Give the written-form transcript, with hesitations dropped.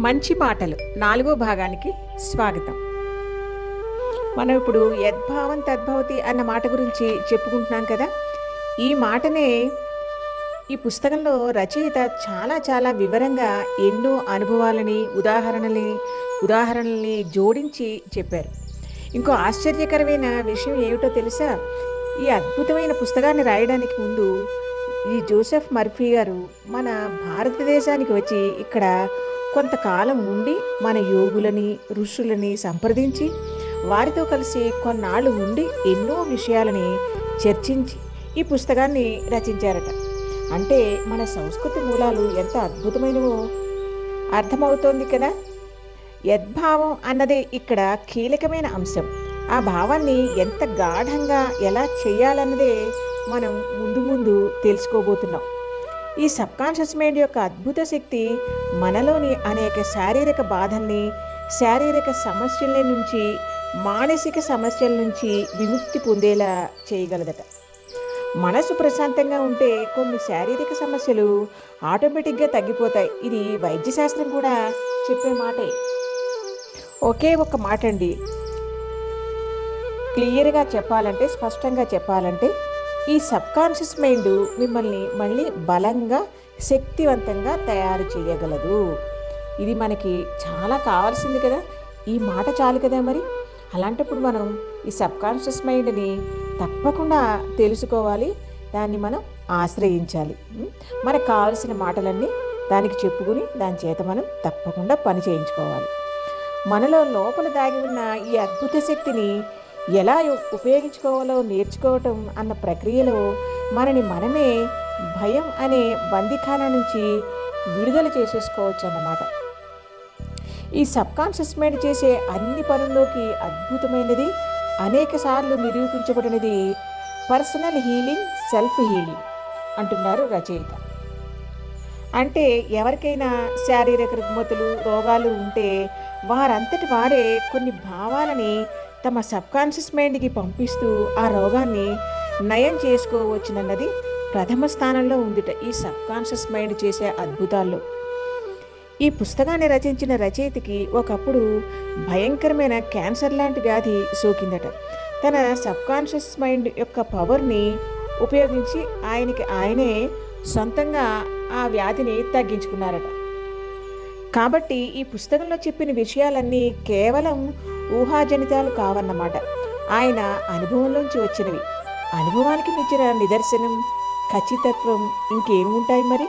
మంచి మాటలు 4వ భాగానికి స్వాగతం. మనం ఇప్పుడు యద్భావం తద్భవతి అన్న మాట గురించి చెప్పుకుంటున్నాం కదా. ఈ మాటనే ఈ పుస్తకంలో రచయిత చాలా వివరంగా ఎన్నో అనుభవాలని ఉదాహరణల్ని జోడించి చెప్పారు. ఇంకో ఆశ్చర్యకరమైన విషయం ఏమిటో తెలుసా? ఈ అద్భుతమైన పుస్తకాన్ని రాయడానికి ముందు ఈ జోసెఫ్ మర్ఫీ గారు మన భారతదేశానికి వచ్చి ఇక్కడ కొంతకాలం ఉండి మన యోగులని ఋషులని సంప్రదించి వారితో కలిసి కొన్నాళ్ళు ఉండి ఎన్నో విషయాలని చర్చించి ఈ పుస్తకాన్ని రచించారట. అంటే మన సంస్కృతి మూలాలు ఎంత అద్భుతమైనవో అర్థమవుతోంది కదా. యద్భావం అన్నదే ఇక్కడ కీలకమైన అంశం. ఆ భావాన్ని ఎంత గాఢంగా ఎలా చేయాలన్నదే మనం ముందు తెలుసుకోబోతున్నాం. ఈ సబ్కాన్షియస్ మైండ్ యొక్క అద్భుత శక్తి మనలోని అనేక శారీరక బాధల్ని, శారీరక సమస్యల నుంచి, మానసిక సమస్యల నుంచి విముక్తి పొందేలా చేయగలదట. మనసు ప్రశాంతంగా ఉంటే కొన్ని శారీరక సమస్యలు ఆటోమేటిక్గా తగ్గిపోతాయి. ఇది వైద్యశాస్త్రం కూడా చెప్పే మాటే. ఒకే ఒక మాట అండి, క్లియర్గా చెప్పాలంటే, స్పష్టంగా చెప్పాలంటే, ఈ సబ్కాన్షియస్ మైండ్ మిమ్మల్ని మళ్ళీ బలంగా శక్తివంతంగా తయారు చేయగలదు. ఇది మనకి చాలా కావాల్సింది కదా. ఈ మాట చాలు కదా. మరి అలాంటప్పుడు మనం ఈ సబ్కాన్షియస్ మైండ్ని తప్పకుండా తెలుసుకోవాలి, దాన్ని మనం ఆశ్రయించాలి. మనకు కావాల్సిన మాటలన్నీ దానికి చెప్పుకుని దాని చేత మనం తప్పకుండా పని చేయించుకోవాలి. మనలో లోపల దాగి ఉన్న ఈ అద్భుత శక్తిని ఎలా ఉపయోగించుకోవాలో నేర్చుకోవటం అన్న ప్రక్రియలో మనని మనమే భయం అనే బందిఖానా నుంచి విడుదల చేసేసుకోవచ్చు అన్నమాట. ఈ సబ్కాన్షియస్ మైండ్ చేసే అన్ని పనుల్లోకి అద్భుతమైనది, అనేక సార్లు నిరూపించబడినది పర్సనల్ హీలింగ్, సెల్ఫ్ హీలింగ్ అంటున్నారు రచయిత. అంటే ఎవరికైనా శారీరక రుగ్మతలు, రోగాలు ఉంటే వారంతటి వారే కొన్ని భావాలని తమ సబ్కాన్షియస్ మైండ్కి పంపిస్తూ ఆ రోగాన్ని నయం చేసుకోవచ్చునన్నది ప్రథమ స్థానంలో ఉందిట ఈ సబ్కాన్షియస్ మైండ్ చేసే అద్భుతాల్లో. ఈ పుస్తకాన్ని రచించిన రచయితకి ఒకప్పుడు భయంకరమైన క్యాన్సర్ లాంటి వ్యాధి సోకిందట. తన సబ్కాన్షియస్ మైండ్ యొక్క పవర్ని ఉపయోగించి ఆయనే సొంతంగా ఆ వ్యాధిని తగ్గించుకున్నారట. కాబట్టి ఈ పుస్తకంలో చెప్పిన విషయాలన్నీ కేవలం ఊహాజనితాలు కావన్నమాట. ఆయన అనుభవంలోంచి వచ్చినవి. అనుభవానికి మించిన నిదర్శనం, ఖచ్చితత్వం ఇంకేమి ఉంటాయి మరి?